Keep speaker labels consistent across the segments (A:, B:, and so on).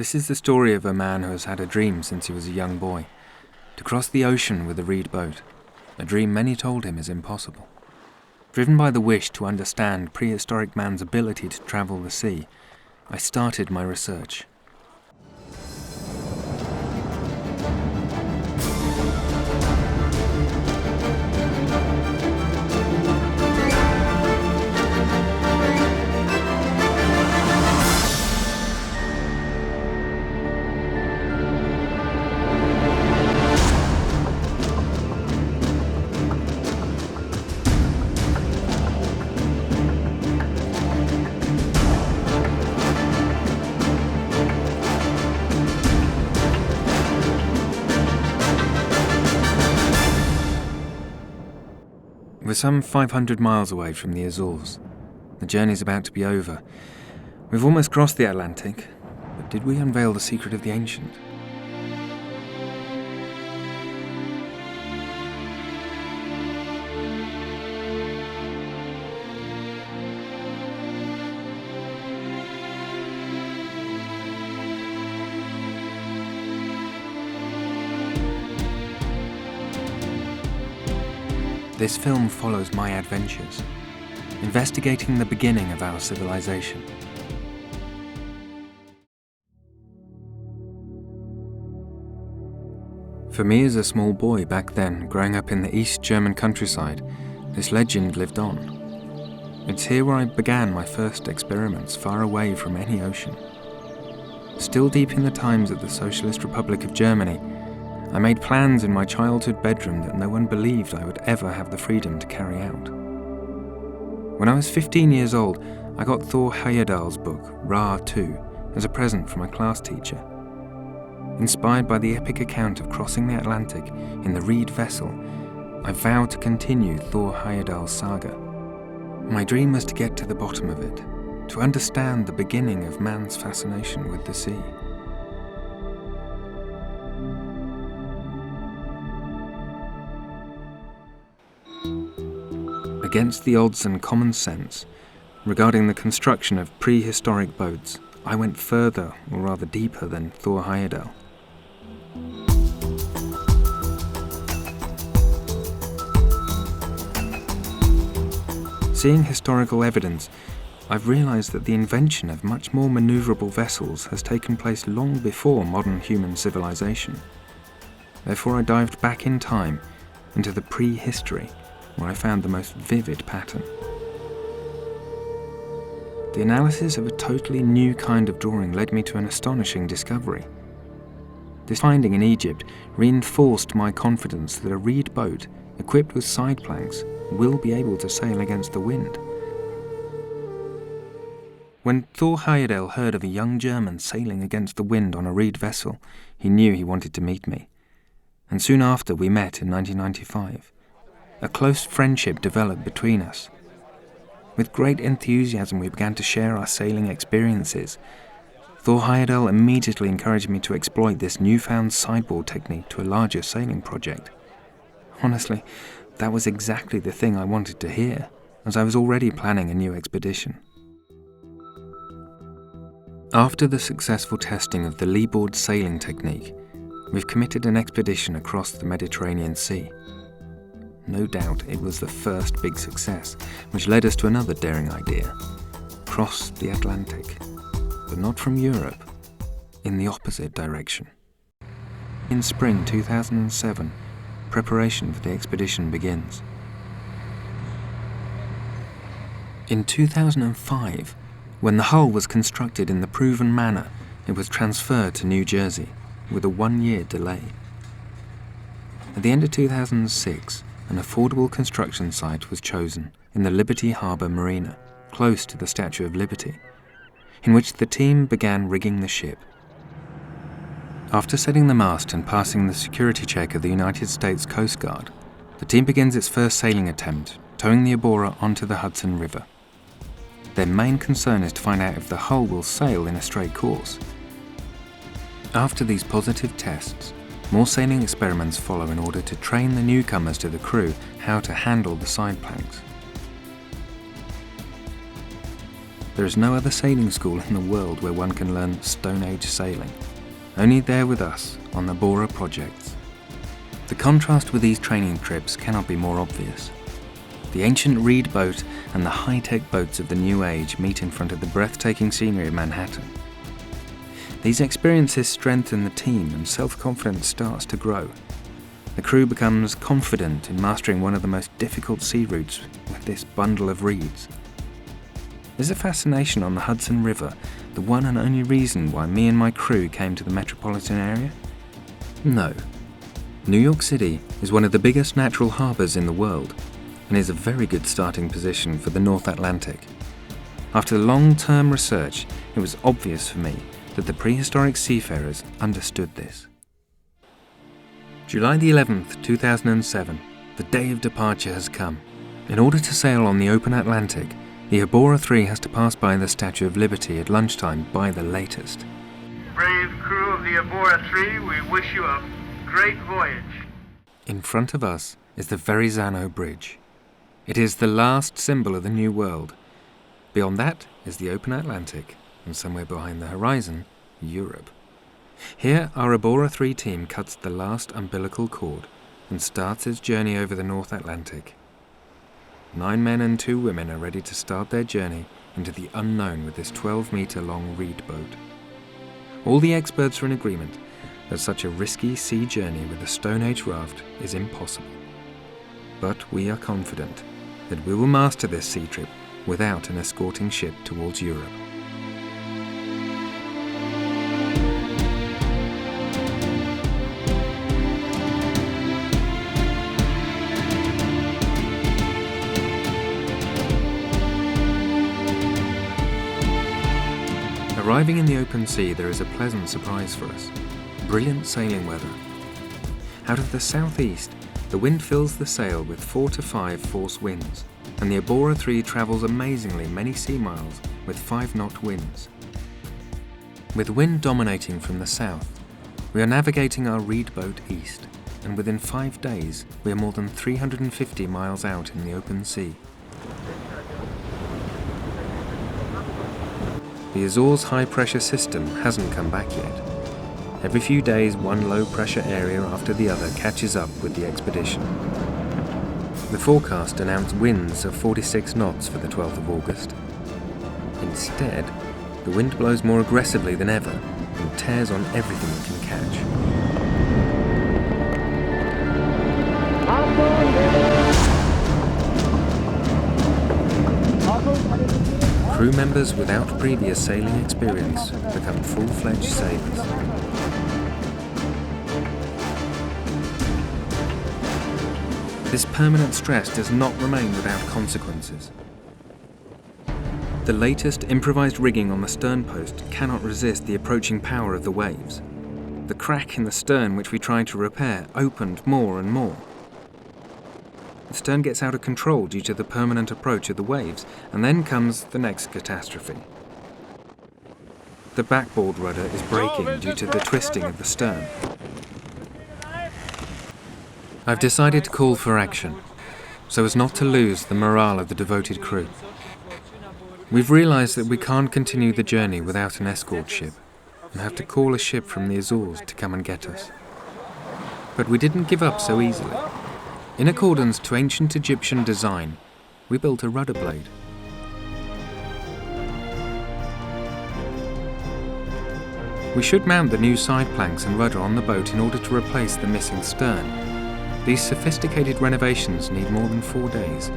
A: This is the story of a man who has had a dream since he was a young boy, to cross the ocean with a reed boat, a dream many told him is impossible. Driven by the wish to understand prehistoric man's ability to travel the sea, I started my research. We're some 500 miles away from the Azores. The journey's about to be over. We've almost crossed the Atlantic, but did we unveil the secret of the ancient? This film follows my adventures, investigating the beginning of our civilization. For me as a small boy back then, growing up in the East German countryside, this legend lived on. It's here where I began my first experiments far away from any ocean. Still deep in the times of the Socialist Republic of Germany, I made plans in my childhood bedroom that no one believed I would ever have the freedom to carry out. When I was 15 years old, I got Thor Heyerdahl's book, Ra 2, as a present from my class teacher. Inspired by the epic account of crossing the Atlantic in the reed vessel, I vowed to continue Thor Heyerdahl's saga. My dream was to get to the bottom of it, to understand the beginning of man's fascination with the sea. Against the odds and common sense regarding the construction of prehistoric boats, I went further, or rather deeper, than Thor Heyerdahl. Seeing historical evidence, I've realized that the invention of much more maneuverable vessels has taken place long before modern human civilization. Therefore, I dived back in time into the prehistory, where I found the most vivid pattern. The analysis of a totally new kind of drawing led me to an astonishing discovery. This finding in Egypt reinforced my confidence that a reed boat equipped with side planks will be able to sail against the wind. When Thor Heyerdahl heard of a young German sailing against the wind on a reed vessel, he knew he wanted to meet me. And soon after we met in 1995. A close friendship developed between us. With great enthusiasm we began to share our sailing experiences. Thor Heyerdahl immediately encouraged me to exploit this newfound sideboard technique to a larger sailing project. Honestly, that was exactly the thing I wanted to hear, as I was already planning a new expedition. After the successful testing of the leeboard sailing technique, we've committed an expedition across the Mediterranean Sea. No doubt it was the first big success, which led us to another daring idea: cross the Atlantic, but not from Europe, in the opposite direction. In spring 2007, preparation for the expedition begins. In 2005, when the hull was constructed in the proven manner, it was transferred to New Jersey, with a 1-year delay. At the end of 2006, an affordable construction site was chosen in the Liberty Harbor Marina, close to the Statue of Liberty, in which the team began rigging the ship. After setting the mast and passing the security check of the United States Coast Guard, the team begins its first sailing attempt, towing the Abora onto the Hudson River. Their main concern is to find out if the hull will sail in a straight course. After these positive tests, more sailing experiments follow in order to train the newcomers to the crew how to handle the side planks. There is no other sailing school in the world where one can learn Stone Age sailing. Only there with us on the Bora projects. The contrast with these training trips cannot be more obvious. The ancient reed boat and the high-tech boats of the new age meet in front of the breathtaking scenery of Manhattan. These experiences strengthen the team and self-confidence starts to grow. The crew becomes confident in mastering one of the most difficult sea routes with this bundle of reeds. Is a fascination on the Hudson River the one and only reason why me and my crew came to the metropolitan area? No. New York City is one of the biggest natural harbors in the world and is a very good starting position for the North Atlantic. After long-term research, it was obvious for me that the prehistoric seafarers understood this. July the 11th, 2007, the day of departure has come. In order to sail on the open Atlantic, the Bora 3 has to pass by the Statue of Liberty at lunchtime by the latest.
B: Brave crew of the Bora 3, we wish you a great voyage.
A: In front of us is the Verrazano Bridge. It is the last symbol of the New World. Beyond that is the open Atlantic, and somewhere behind the horizon, Europe. Here, our Bora 3 team cuts the last umbilical cord and starts its journey over the North Atlantic. 9 men and 2 women are ready to start their journey into the unknown with this 12-meter-long reed boat. All the experts are in agreement that such a risky sea journey with a Stone Age raft is impossible. But we are confident that we will master this sea trip without an escorting ship towards Europe. Arriving in the open sea, there is a pleasant surprise for us. Brilliant sailing weather. Out of the southeast, the wind fills the sail with 4 to 5 force winds, and the Bora 3 travels amazingly many sea miles with 5-knot winds. With wind dominating from the south, we are navigating our reed boat east, and within 5 days, we are more than 350 miles out in the open sea. The Azores high-pressure system hasn't come back yet. Every few days, one low-pressure area after the other catches up with the expedition. The forecast announced winds of 46 knots for the 12th of August. Instead, the wind blows more aggressively than ever and tears on everything it can catch. Crew members without previous sailing experience become full-fledged sailors. This permanent stress does not remain without consequences. The latest improvised rigging on the stern post cannot resist the approaching power of the waves. The crack in the stern which we tried to repair opened more and more. The stern gets out of control due to the permanent approach of the waves, and then comes the next catastrophe. The backboard rudder is breaking due to the twisting of the stern. I've decided to call for action, so as not to lose the morale of the devoted crew. We've realized that we can't continue the journey without an escort ship, and have to call a ship from the Azores to come and get us. But we didn't give up so easily. In accordance to ancient Egyptian design, we built a rudder blade. We should mount the new side planks and rudder on the boat in order to replace the missing stern. These sophisticated renovations need more than 4 days.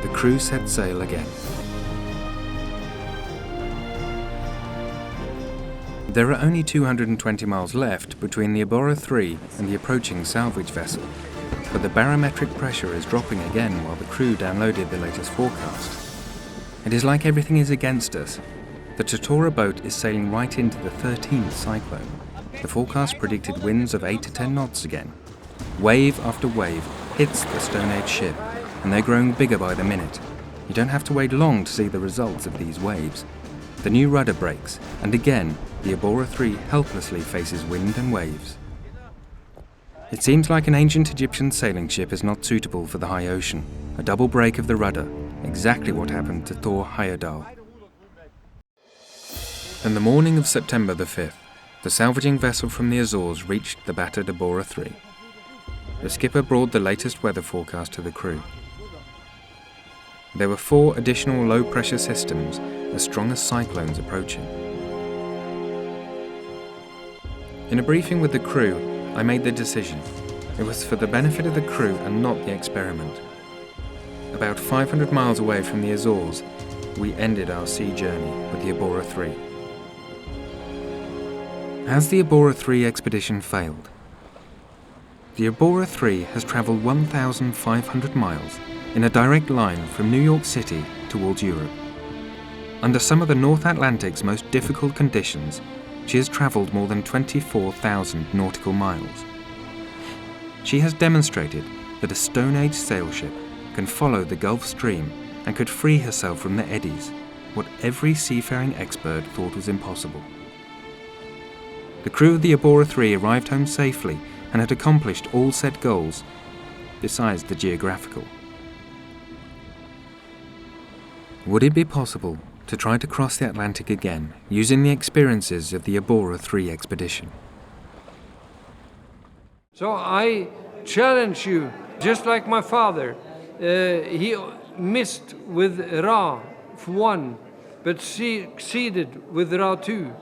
A: The crew set sail again. There are only 220 miles left between the Bora 3 and the approaching salvage vessel, but the barometric pressure is dropping again while the crew downloaded the latest forecast. It is like everything is against us. The Totora boat is sailing right into the 13th cyclone. The forecast predicted winds of 8 to 10 knots again. Wave after wave hits the Stone Age ship, and they're growing bigger by the minute. You don't have to wait long to see the results of these waves. The new rudder breaks, and again, the Bora 3 helplessly faces wind and waves. It seems like an ancient Egyptian sailing ship is not suitable for the high ocean. A double break of the rudder, exactly what happened to Thor Heyerdahl. On the morning of September the 5th, the salvaging vessel from the Azores reached the battered Abora 3. The skipper brought the latest weather forecast to the crew. There were 4 additional low-pressure systems as strong as cyclones approaching. In a briefing with the crew, I made the decision. It was for the benefit of the crew and not the experiment. About 500 miles away from the Azores, we ended our sea journey with the Abora 3. Has the Abora 3 expedition failed? The Abora 3 has travelled 1,500 miles in a direct line from New York City towards Europe. Under some of the North Atlantic's most difficult conditions, she has travelled more than 24,000 nautical miles. She has demonstrated that a Stone Age sailship can follow the Gulf Stream and could free herself from the eddies, what every seafaring expert thought was impossible. The crew of the Abora 3 arrived home safely and had accomplished all set goals, besides the geographical. Would it be possible to try to cross the Atlantic again using the experiences of the Abora 3 expedition?
C: So I challenge you, just like my father. He missed with Ra for 1, but succeeded with Ra 2.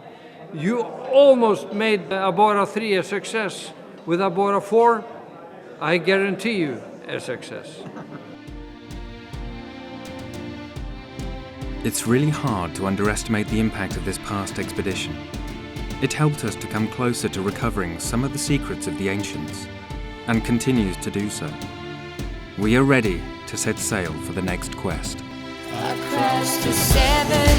C: You almost made Abora 3 a success. With Abora 4, I guarantee you a success.
A: It's really hard to underestimate the impact of this past expedition. It helped us to come closer to recovering some of the secrets of the ancients, and continues to do so. We are ready to set sail for the next quest.
D: Across the 7